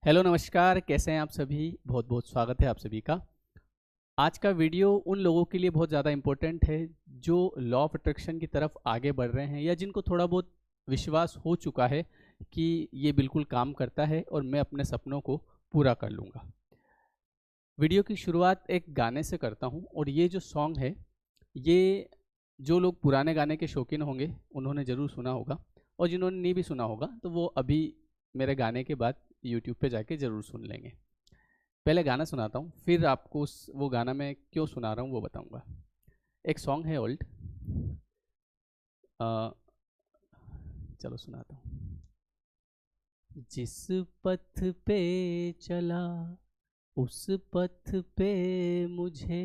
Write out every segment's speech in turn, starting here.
Hello नमस्कार, कैसे हैं आप सभी। बहुत बहुत स्वागत है आप सभी का। आज का वीडियो उन लोगों के लिए बहुत ज़्यादा इम्पोर्टेंट है जो लॉ ऑफ अट्रैक्शन की तरफ आगे बढ़ रहे हैं या जिनको थोड़ा बहुत विश्वास हो चुका है कि ये बिल्कुल काम करता है और मैं अपने सपनों को पूरा कर लूँगा। वीडियो की शुरुआत एक गाने से करता हूँ और ये जो सॉन्ग है ये जो लोग पुराने गाने के शौकीन होंगे उन्होंने ज़रूर सुना होगा, और जिन्होंने नहीं भी सुना होगा तो वो अभी मेरे गाने के बाद यूट्यूब पे जाके ज़रूर सुन लेंगे। पहले गाना सुनाता हूँ, फिर आपको वो गाना मैं क्यों सुना रहा हूँ वो बताऊँगा। एक सॉन्ग है ओल्ड, चलो सुनाता हूँ। जिस पथ पे चला उस पथ पे मुझे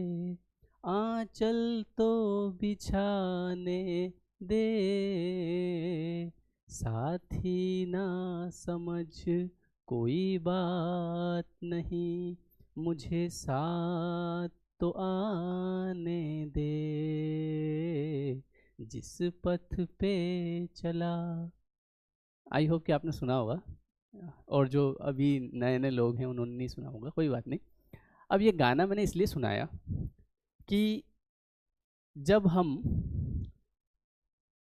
आंचल तो बिछाने दे, साथी ना समझ कोई बात नहीं, मुझे साथ तो आने दे, जिस पथ पे चला। आई होप कि आपने सुना होगा, और जो अभी नए नए लोग हैं उन्होंने नहीं सुना होगा, कोई बात नहीं। अब ये गाना मैंने इसलिए सुनाया कि जब हम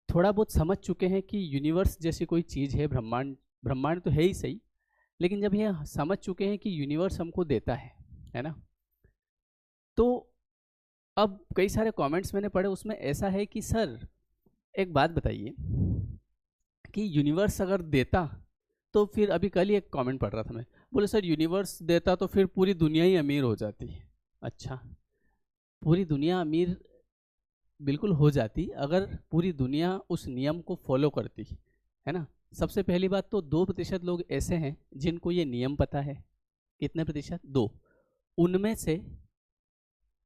थोड़ा बहुत समझ चुके हैं कि यूनिवर्स जैसी कोई चीज़ है, ब्रह्मांड ब्रह्मांड तो है ही सही, लेकिन जब ये समझ चुके हैं कि यूनिवर्स हमको देता है ना, तो अब कई सारे कमेंट्स मैंने पढ़े, उसमें ऐसा है कि सर एक बात बताइए कि यूनिवर्स अगर देता तो फिर अभी कल ही एक कमेंट पढ़ रहा था मैं, बोले सर यूनिवर्स देता तो फिर पूरी दुनिया ही अमीर हो जाती। अच्छा, पूरी दुनिया अमीर बिल्कुल हो जाती अगर पूरी दुनिया उस नियम को फॉलो करती, है ना। सबसे पहली बात तो 2% लोग ऐसे हैं जिनको ये नियम पता है। कितने प्रतिशत? 2। उनमें से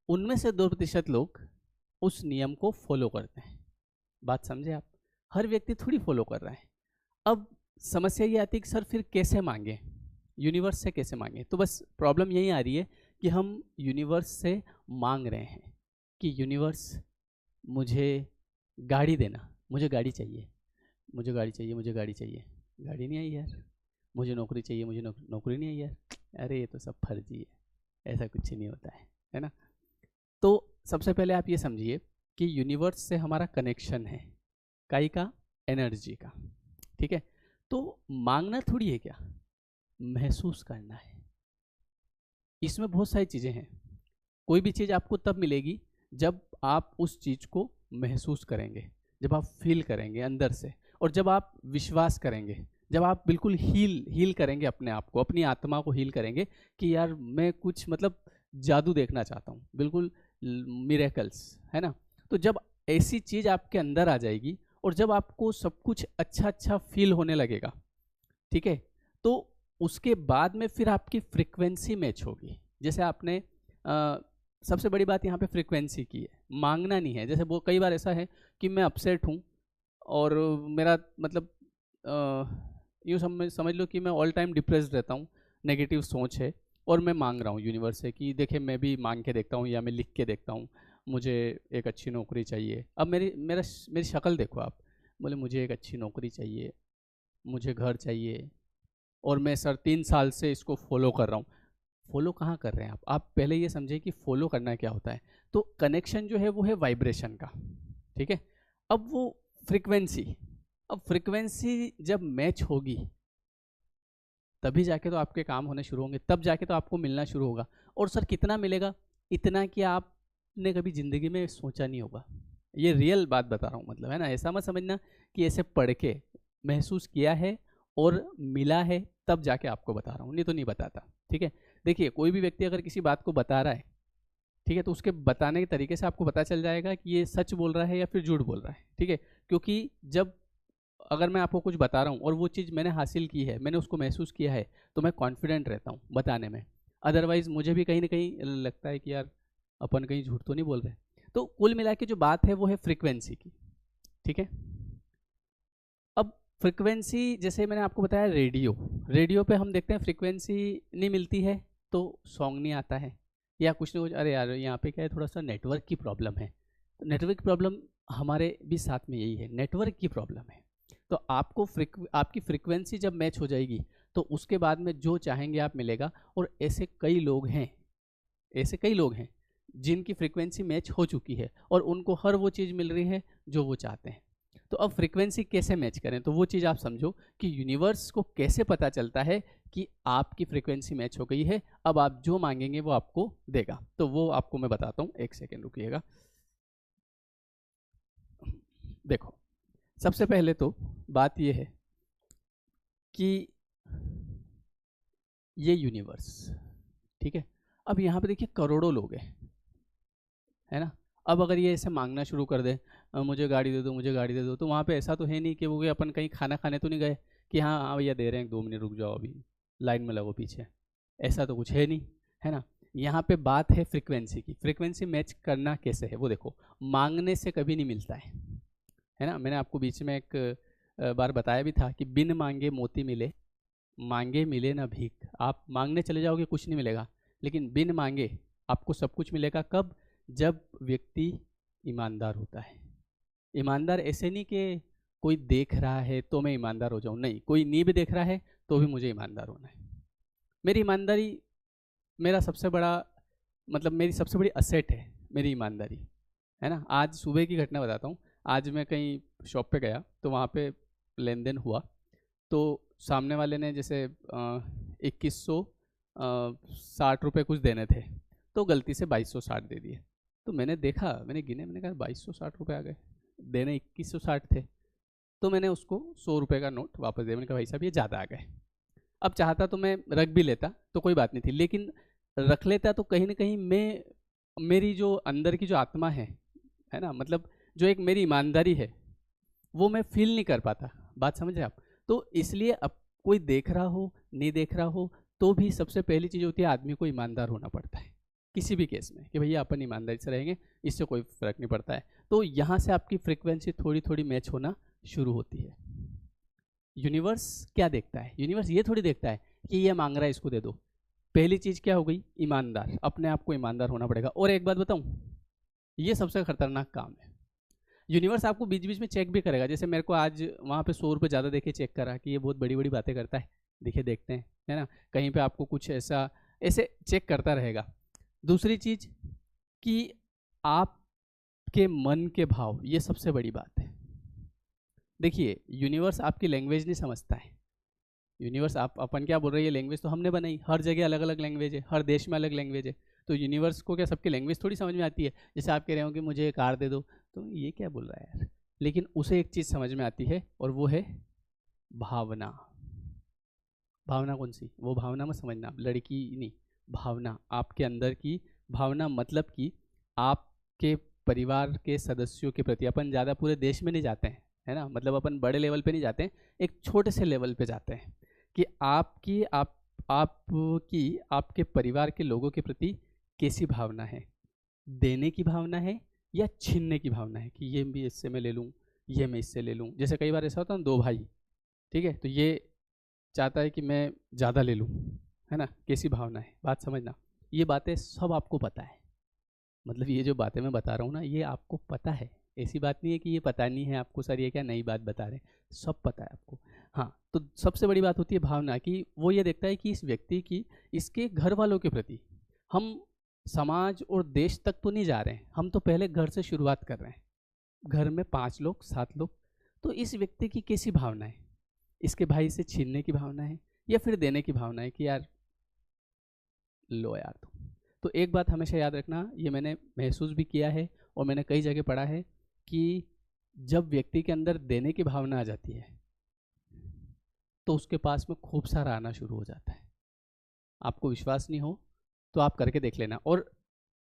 उनमें से 2% लोग उस नियम को फॉलो करते हैं। बात समझे आप? हर व्यक्ति थोड़ी फॉलो कर रहा है। अब समस्या ये आती है कि सर फिर कैसे मांगे, यूनिवर्स से कैसे मांगे। तो बस प्रॉब्लम यही आ रही है कि हम यूनिवर्स से मांग रहे हैं कि यूनिवर्स मुझे गाड़ी देना, मुझे गाड़ी चाहिए, मुझे गाड़ी चाहिए, मुझे गाड़ी चाहिए। गाड़ी नहीं आई यार। मुझे नौकरी चाहिए, मुझे नौकरी नहीं आई यार। अरे ये तो सब फर्जी है, ऐसा कुछ नहीं होता है ना। तो सबसे पहले आप ये समझिए कि यूनिवर्स से हमारा कनेक्शन है, काई का, एनर्जी का, ठीक है। तो मांगना थोड़ी है, क्या महसूस करना है। इसमें बहुत सारी चीज़ें हैं। कोई भी चीज़ आपको तब मिलेगी जब आप उस चीज़ को महसूस करेंगे, जब आप फील करेंगे अंदर से, और जब आप विश्वास करेंगे, जब आप बिल्कुल हील करेंगे अपने आप को, अपनी आत्मा को हील करेंगे कि यार मैं कुछ मतलब जादू देखना चाहता हूँ, बिल्कुल मिरेकल्स, है ना। तो जब ऐसी चीज़ आपके अंदर आ जाएगी और जब आपको सब कुछ अच्छा अच्छा फील होने लगेगा, ठीक है, तो उसके बाद में फिर आपकी फ्रीक्वेंसी मैच होगी। जैसे आपने सबसे बड़ी बात यहाँ पे फ्रीक्वेंसी की है, मांगना नहीं है। जैसे वो कई बार ऐसा है कि मैं अपसेट हूँ और मेरा मतलब यूँ समझ लो कि मैं ऑल टाइम डिप्रेस्ड रहता हूँ, नेगेटिव सोच है, और मैं मांग रहा हूँ यूनिवर्स से कि देखिए मैं भी मांग के देखता हूँ या मैं लिख के देखता हूँ, मुझे एक अच्छी नौकरी चाहिए। अब मेरी शक्ल देखो आप, बोले मुझे एक अच्छी नौकरी चाहिए, मुझे घर चाहिए, और मैं सर 3 साल से इसको फॉलो कर रहा हूँ। फॉलो कहाँ कर रहे हैं आप पहले ये समझे कि फॉलो करना क्या होता है। तो कनेक्शन जो है वो है वाइब्रेशन का, ठीक है। अब वो फ्रीक्वेंसी, अब फ्रीक्वेंसी जब मैच होगी तभी जाके तो आपके काम होने शुरू होंगे, तब जाके तो आपको मिलना शुरू होगा। और सर कितना मिलेगा? इतना कि आपने कभी ज़िंदगी में सोचा नहीं होगा। ये रियल बात बता रहा हूँ, मतलब, है ना। ऐसा मत समझना कि ऐसे पढ़ के महसूस किया है और मिला है तब जाके आपको बता रहा हूँ, नहीं तो नहीं बताता, ठीक है। देखिए कोई भी व्यक्ति अगर किसी बात को बता रहा है, ठीक है, तो उसके बताने के तरीके से आपको पता चल जाएगा कि ये सच बोल रहा है या फिर झूठ बोल रहा है, ठीक है। क्योंकि जब अगर मैं आपको कुछ बता रहा हूँ और वो चीज़ मैंने हासिल की है, मैंने उसको महसूस किया है, तो मैं कॉन्फिडेंट रहता हूँ बताने में। अदरवाइज मुझे भी कहीं ना कहीं लगता है कि यार अपन कहीं झूठ तो नहीं बोल रहे। तो कुल मिला के जो बात है वो है फ्रीक्वेंसी की, ठीक है। अब फ्रीक्वेंसी जैसे मैंने आपको बताया, रेडियो पे हम देखते हैं फ्रीक्वेंसी नहीं मिलती है तो सॉन्ग नहीं आता है, या कुछ ना कुछ, अरे यार यहाँ पे क्या है, थोड़ा सा नेटवर्क की प्रॉब्लम है। तो नेटवर्क की प्रॉब्लम हमारे भी साथ में यही है, नेटवर्क की प्रॉब्लम है। तो आपकी फ्रीक्वेंसी जब मैच हो जाएगी तो उसके बाद में जो चाहेंगे आप मिलेगा। और ऐसे कई लोग हैं जिनकी फ्रीक्वेंसी मैच हो चुकी है और उनको हर वो चीज़ मिल रही है जो वो चाहते हैं। तो अब फ्रीक्वेंसी कैसे मैच करें, तो वो चीज़ आप समझो कि यूनिवर्स को कैसे पता चलता है कि आपकी फ्रीक्वेंसी मैच हो गई है। अब आप जो मांगेंगे वो आपको देगा। तो वो आपको मैं बताता हूँ, एक सेकेंड रुकिएगा। देखो, सबसे पहले तो बात ये है कि ये यूनिवर्स, ठीक है, अब यहाँ पे देखिए करोड़ों लोग हैं, है ना। अब अगर ये ऐसे मांगना शुरू कर दे, मुझे गाड़ी दे दो, मुझे गाड़ी दे दो, तो वहाँ पे ऐसा तो है नहीं कि वो अपन कहीं खाना खाने तो नहीं गए कि हाँ हाँ भैया दे रहे हैं, 2 मिनट रुक जाओ, अभी लाइन में लगो पीछे, ऐसा तो कुछ है नहीं, है ना। यहाँ पे बात है फ्रीक्वेंसी की। फ्रीक्वेंसी मैच करना कैसे है वो देखो, मांगने से कभी नहीं मिलता है ना। मैंने आपको बीच में एक बार बताया भी था कि बिन मांगे मोती मिले, मांगे मिले ना भीख। आप मांगने चले जाओगे कुछ नहीं मिलेगा, लेकिन बिन मांगे आपको सब कुछ मिलेगा। कब? जब व्यक्ति ईमानदार होता है। ईमानदार ऐसे नहीं कि कोई देख रहा है तो मैं ईमानदार हो जाऊं, नहीं, कोई नहीं भी देख रहा है तो भी मुझे ईमानदार होना है। मेरी ईमानदारी मेरा सबसे बड़ा, मतलब मेरी सबसे बड़ी असेट है, मेरी ईमानदारी, है ना। आज सुबह की घटना बताता हूँ। आज मैं कहीं शॉप पे गया तो वहाँ पे लेन देन हुआ, तो सामने वाले ने जैसे 2160 रुपये कुछ देने थे, तो गलती से 2260 दे दिए। तो मैंने देखा, मैंने गिने, मैंने कहा 2260 रुपये आ गए, देने 2160 थे। तो मैंने उसको 100 रुपये का नोट वापस दिया। मैंने कहा भाई साहब ये ज़्यादा आ गए। अब चाहता तो मैं रख भी लेता तो कोई बात नहीं थी, लेकिन रख लेता तो कहीं ना कहीं मैं, मेरी जो अंदर की जो आत्मा है ना, मतलब जो एक मेरी ईमानदारी है, वो मैं फील नहीं कर पाता। बात समझ रहे आप। तो इसलिए अब कोई देख रहा हो नहीं देख रहा हो, तो भी सबसे पहली चीज़ होती है आदमी को ईमानदार होना पड़ता है किसी भी केस में, कि भैया अपन ईमानदारी से रहेंगे, इससे कोई फर्क नहीं पड़ता है। तो यहाँ से आपकी फ्रीक्वेंसी थोड़ी थोड़ी मैच होना शुरू होती है। यूनिवर्स क्या देखता है? यूनिवर्स ये थोड़ी देखता है कि ये मांग रहा है इसको दे दो। पहली चीज़ क्या हो गई? ईमानदार। अपने आप को ईमानदार होना पड़ेगा। और एक बात बताऊं, ये सबसे खतरनाक काम है। यूनिवर्स आपको बीच बीच में चेक भी करेगा। जैसे मेरे को आज वहाँ पे 100 रुपये ज़्यादा देखे चेक करा कि ये बहुत बड़ी बड़ी बातें करता है, देखिए देखते हैं, है ना। कहीं पे आपको कुछ ऐसा ऐसे चेक करता रहेगा। दूसरी चीज़ कि आपके मन के भाव, ये सबसे बड़ी बात है। देखिए यूनिवर्स आपकी लैंग्वेज नहीं समझता है। यूनिवर्स, आप अपन क्या बोल रहे हैं, ये लैंग्वेज तो हमने बनाई, हर जगह अलग अलग लैंग्वेज है, हर देश में अलग लैंग्वेज है। तो यूनिवर्स को क्या सबकी लैंग्वेज थोड़ी समझ में आती है? जैसे आप कह रहे हो कि मुझे कार दे दो, तो ये क्या बोल रहा है यार, लेकिन उसे एक चीज़ समझ में आती है और वो है भावना। भावना कौन सी? वो भावना में समझना, लड़की नहीं, भावना, आपके अंदर की भावना। मतलब कि आपके परिवार के सदस्यों के प्रति, अपन ज़्यादा पूरे देश में नहीं जाते हैं, है ना, मतलब अपन बड़े लेवल पे नहीं जाते हैं, एक छोटे से लेवल पे जाते हैं कि आपकी आपके परिवार के लोगों के प्रति कैसी भावना है। देने की भावना है या छीनने की भावना है, कि ये भी इससे मैं ले लूँ, ये मैं इससे ले लूँ। जैसे कई बार ऐसा होता है, 2 भाई, ठीक है, तो ये चाहता है कि मैं ज़्यादा ले लूँ, है ना, कैसी भावना है, बात समझना। ये बातें सब आपको पता है, मतलब ये जो बातें मैं बता रहा हूँ ना, ये आपको पता है। ऐसी बात नहीं है कि ये पता नहीं है आपको, सर ये क्या नई बात बता रहे हैं, सब पता है आपको। हाँ, तो सबसे बड़ी बात होती है भावना की। वो ये देखता है कि इस व्यक्ति की, इसके घर वालों के प्रति, हम समाज और देश तक तो नहीं जा रहे हैं, हम तो पहले घर से शुरुआत कर रहे हैं। घर में 5 लोग 7 लोग, तो इस व्यक्ति की कैसी भावना है? इसके भाई से छीनने की भावना है या फिर देने की भावना है कि यार लो यार तुम। तो एक बात हमेशा याद रखना, ये मैंने महसूस भी किया है और मैंने कई जगह पढ़ा है कि जब व्यक्ति के अंदर देने की भावना आ जाती है तो उसके पास में खूब सारा आना शुरू हो जाता है। आपको विश्वास नहीं हो तो आप करके देख लेना। और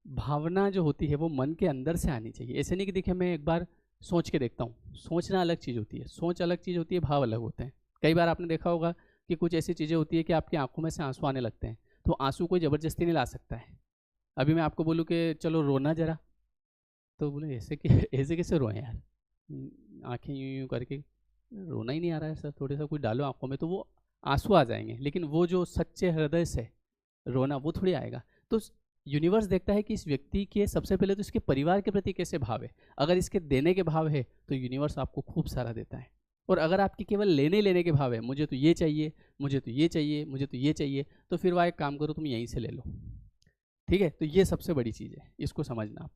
भावना जो होती है वो मन के अंदर से आनी चाहिए। ऐसे नहीं कि देखिए मैं एक बार सोच के देखता हूँ, सोचना अलग चीज़ होती है, सोच अलग चीज़ होती है, भाव अलग होते हैं। कई बार आपने देखा होगा कि कुछ ऐसी चीज़ें होती है कि आपकी आंखों में से आंसू आने लगते हैं, तो आंसू कोई ज़बरदस्ती नहीं ला सकता है। अभी मैं आपको बोलूँ कि चलो रोना ज़रा, तो बोले ऐसे कैसे रोएं यार, आंखें यूं यूं करके, रोना ही नहीं आ रहा है सर, थोड़ा सा कुछ डालो आंखों में तो वो आंसू आ जाएंगे, लेकिन वो जो सच्चे हृदय से रोना वो थोड़ी आएगा। तो यूनिवर्स देखता है कि इस व्यक्ति के सबसे पहले तो इसके परिवार के प्रति कैसे भाव है। अगर इसके देने के भाव है तो यूनिवर्स आपको खूब सारा देता है। और अगर आपकी केवल लेने लेने के भाव है, मुझे तो ये चाहिए, मुझे तो ये चाहिए, मुझे तो ये चाहिए, तो फिर वह एक काम करो, तुम यहीं से ले लो। ठीक है, तो ये सबसे बड़ी चीज़ है, इसको समझना आप।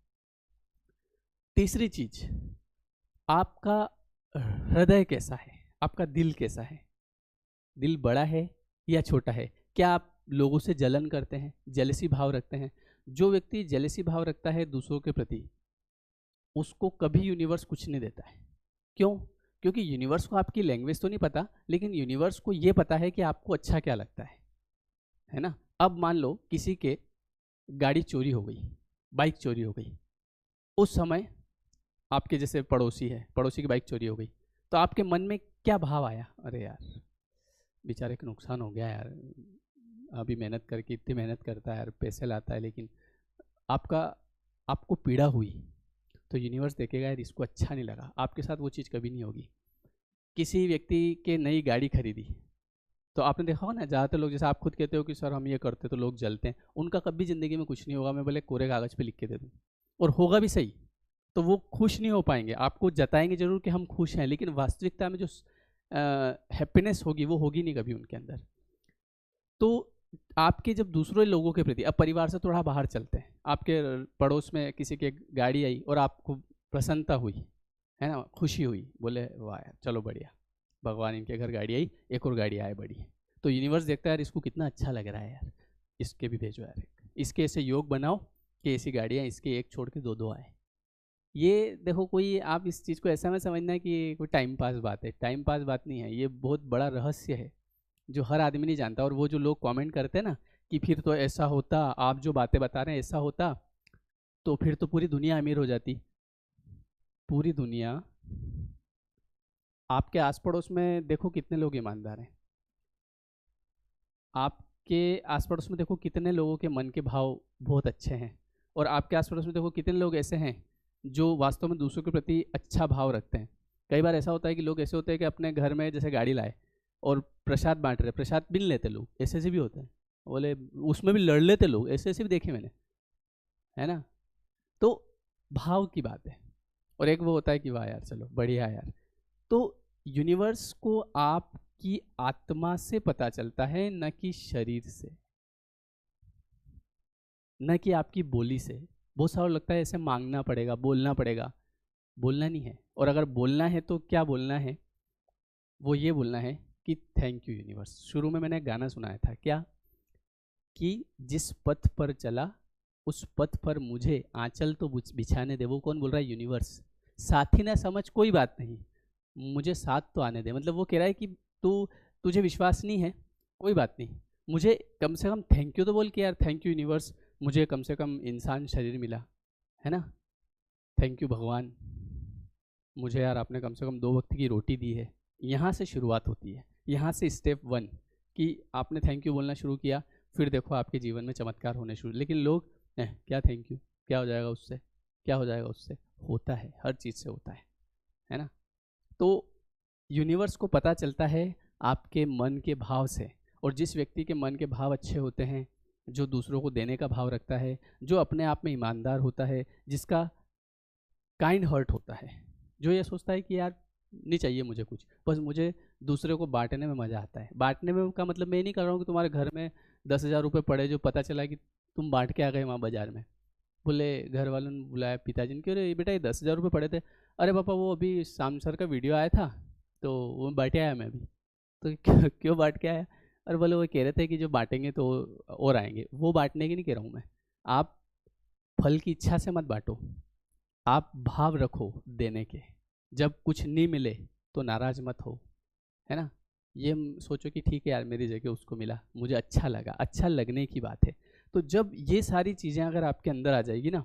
तीसरी चीज, आपका हृदय कैसा है, आपका दिल कैसा है। दिल बड़ा है या छोटा है? क्या आप लोगों से जलन करते हैं, जेलसी भाव रखते हैं? जो व्यक्ति जेलसी भाव रखता है दूसरों के प्रति, उसको कभी यूनिवर्स कुछ नहीं देता है। क्यों? क्योंकि यूनिवर्स को आपकी लैंग्वेज तो नहीं पता, लेकिन यूनिवर्स को ये पता है कि आपको अच्छा क्या लगता है ना। अब मान लो किसी के गाड़ी चोरी हो गई, बाइक चोरी हो गई, उस समय आपके जैसे पड़ोसी है, पड़ोसी की बाइक चोरी हो गई, तो आपके मन में क्या भाव आया? अरे यार बेचारे का नुकसान हो गया यार, अभी मेहनत करके, इतनी मेहनत करता है यार, पैसे लाता है, लेकिन आपको पीड़ा हुई। तो यूनिवर्स देखेगा यार इसको अच्छा नहीं लगा, आपके साथ वो चीज़ कभी नहीं होगी। किसी व्यक्ति के नई गाड़ी खरीदी, तो आपने देखा हो ना, ज़्यादातर लोग, जैसे आप खुद कहते हो कि सर हम ये करते तो लोग जलते हैं, उनका कभी ज़िंदगी में कुछ नहीं होगा, मैं भले कोरे कागज़ पे लिख के दे दूँ, और होगा भी सही, तो वो खुश नहीं हो पाएंगे। आपको जताएंगे जरूर कि हम खुश हैं, लेकिन वास्तविकता में जो हैप्पीनेस होगी वो होगी नहीं कभी उनके अंदर। तो आपके जब दूसरे लोगों के प्रति, अब परिवार से थोड़ा बाहर चलते हैं, आपके पड़ोस में किसी की गाड़ी आई और आपको प्रसन्नता हुई, है ना, खुशी हुई, बोले वाह यार चलो बढ़िया, भगवान इनके घर गाड़ी आई, एक और गाड़ी आए बड़ी। तो यूनिवर्स देखता है यार इसको कितना अच्छा लग रहा है यार, इसके भी भेजो यार, इसके ऐसे योग बनाओ कि ऐसी गाड़ियाँ इसके एक छोड़ के दो दो आए। ये देखो, कोई आप इस चीज़ को ऐसा में समझना है कि कोई टाइम पास बात है, टाइम पास बात नहीं है, ये बहुत बड़ा रहस्य है जो हर आदमी नहीं जानता। और वो जो लोग कमेंट करते हैं ना कि फिर तो ऐसा होता, आप जो बातें बता रहे हैं ऐसा होता, तो फिर तो पूरी दुनिया अमीर हो जाती। पूरी दुनिया, आपके आस पड़ोस में देखो कितने लोग ईमानदार हैं, आपके आस पड़ोस में देखो कितने लोगों के मन के भाव बहुत अच्छे हैं, और आपके आस पड़ोस में देखो कितने लोग ऐसे हैं जो वास्तव में दूसरों के प्रति अच्छा भाव रखते हैं। कई बार ऐसा होता है कि लोग ऐसे होते हैं कि अपने घर में जैसे गाड़ी लाए और प्रसाद बांट रहे, प्रसाद बिन लेते लोग, ऐसे ऐसे भी होते हैं, बोले उसमें भी लड़ लेते लोग, ऐसे ऐसे भी देखे मैंने, है ना। तो भाव की बात है। और एक वो होता है कि वाह यार चलो बढ़िया यार। तो यूनिवर्स को आपकी आत्मा से पता चलता है, न कि शरीर से, न कि आपकी बोली से। बहुत सारा लगता है ऐसे मांगना पड़ेगा, बोलना पड़ेगा, बोलना नहीं है। और अगर बोलना है तो क्या बोलना है? वो ये बोलना है कि थैंक यू यूनिवर्स। शुरू में मैंने गाना सुनाया था क्या, कि जिस पथ पर चला उस पथ पर मुझे आंचल तो बिछाने दे। वो कौन बोल रहा है? यूनिवर्स। साथी ना समझ कोई बात नहीं, मुझे साथ तो आने दे। मतलब वो कह रहा है कि तुझे विश्वास नहीं है, कोई बात नहीं, मुझे कम से कम थैंक यू तो बोल के यार, थैंक यू यूनिवर्स, मुझे कम से कम इंसान शरीर मिला, है ना। थैंक यू भगवान, मुझे यार आपने कम से कम 2 वक्त की रोटी दी है। यहाँ से शुरुआत होती है, यहाँ से स्टेप 1 कि आपने थैंक यू बोलना शुरू किया, फिर देखो आपके जीवन में चमत्कार होने शुरू। लेकिन लोग क्या थैंक यू, क्या हो जाएगा उससे, क्या हो जाएगा उससे? होता है, हर चीज़ से होता है ना। तो यूनिवर्स को पता चलता है आपके मन के भाव से, और जिस व्यक्ति के मन के भाव अच्छे होते हैं, जो दूसरों को देने का भाव रखता है, जो अपने आप में ईमानदार होता है, जिसका काइंड हर्ट होता है, जो ये सोचता है कि यार नहीं चाहिए मुझे कुछ, बस मुझे दूसरे को बांटने में मज़ा आता है। बांटने में का मतलब मैं नहीं कर रहा हूँ कि तुम्हारे घर में 10,000 रुपये पड़े जो पता चला कि तुम बांट के आ गए वहाँ बाजार में, बोले घर वालों ने बुलाया पिताजी ने, क्यों रे बेटा ये 10,000 रुपये पड़े थे, अरे पापा वो अभी शाम सर का वीडियो आया था तो वो बांटे आया मैं अभी। तो क्यों बांट के आया? अरे बोले वो कह रहे थे कि जो बांटेंगे तो और आएंगे। वो बांटने की नहीं कह रहा हूँ मैं, आप फल की इच्छा से मत बांटो, आप भाव रखो देने के। जब कुछ नहीं मिले तो नाराज मत हो, है ना। ये सोचो कि ठीक है यार मेरी जगह उसको मिला, मुझे अच्छा लगा, अच्छा लगने की बात है। तो जब ये सारी चीज़ें अगर आपके अंदर आ जाएगी ना,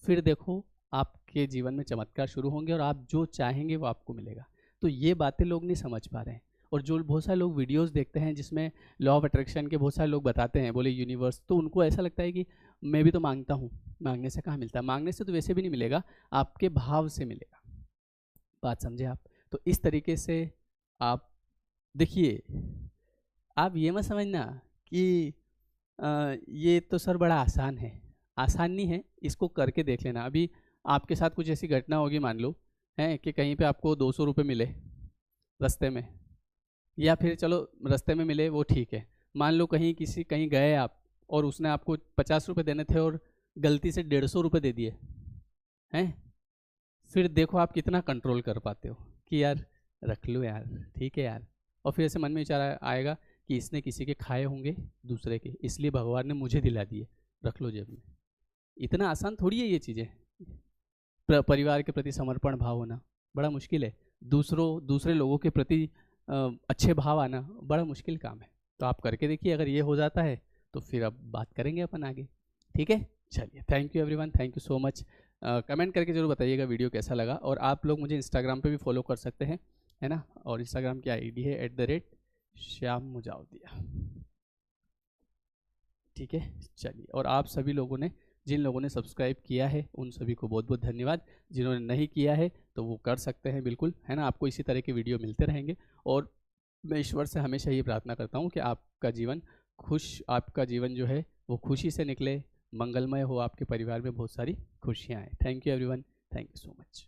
फिर देखो आपके जीवन में चमत्कार शुरू होंगे और आप जो चाहेंगे वो आपको मिलेगा। तो ये बातें लोग नहीं समझ पा रहे हैं। और जो बहुत सारे लोग वीडियोस देखते हैं जिसमें लॉ ऑफ अट्रैक्शन के बहुत सारे लोग बताते हैं, बोले यूनिवर्स, तो उनको ऐसा लगता है कि मैं भी तो मांगता हूँ, मांगने से कहाँ मिलता है? मांगने से तो वैसे भी नहीं मिलेगा, आपके भाव से मिलेगा। बात समझे आप? तो इस तरीके से आप देखिए, आप ये मत समझना कि ये तो सर बड़ा आसान है। आसान नहीं है, इसको करके देख लेना। अभी आपके साथ कुछ ऐसी घटना होगी, मान लो है कि कहीं पे आपको 200 रुपये मिले, रास्ते में, या फिर चलो रास्ते में मिले वो ठीक है, मान लो कहीं गए आप और उसने आपको 50 रुपये देने थे और गलती से 150 रुपये दे दिए हैं, फिर देखो आप कितना कंट्रोल कर पाते हो कि यार रख लो यार, ठीक है यार। और फिर ऐसे मन में विचार आएगा कि इसने किसी के खाए होंगे दूसरे के, इसलिए भगवान ने मुझे दिला दिए, रख लो जेब में। इतना आसान थोड़ी है ये चीज़ें। परिवार के प्रति समर्पण भाव होना बड़ा मुश्किल है, दूसरे लोगों के प्रति अच्छे भाव आना बड़ा मुश्किल काम है। तो आप करके देखिए, अगर ये हो जाता है तो फिर अब बात करेंगे अपन आगे, ठीक है। चलिए, thank you everyone, thank you so much. Comment करके जरूर बताइएगा वीडियो कैसा लगा, और आप लोग मुझे इंस्टाग्राम पे भी फॉलो कर सकते हैं, है ना। और इंस्टाग्राम की आईडी है @श्याम मुजावदिया, ठीक है। चलिए, और आप सभी लोगों ने, जिन लोगों ने सब्सक्राइब किया है उन सभी को बहुत बहुत धन्यवाद। जिन्होंने नहीं किया है तो वो कर सकते हैं बिल्कुल, है ना। आपको इसी तरह के वीडियो मिलते रहेंगे, और मैं ईश्वर से हमेशा ये प्रार्थना करता हूँ कि आपका जीवन जो है वो खुशी से निकले, मंगलमय हो, आपके परिवार में बहुत सारी खुशियाँ आए। Thank you everyone, thank you so much.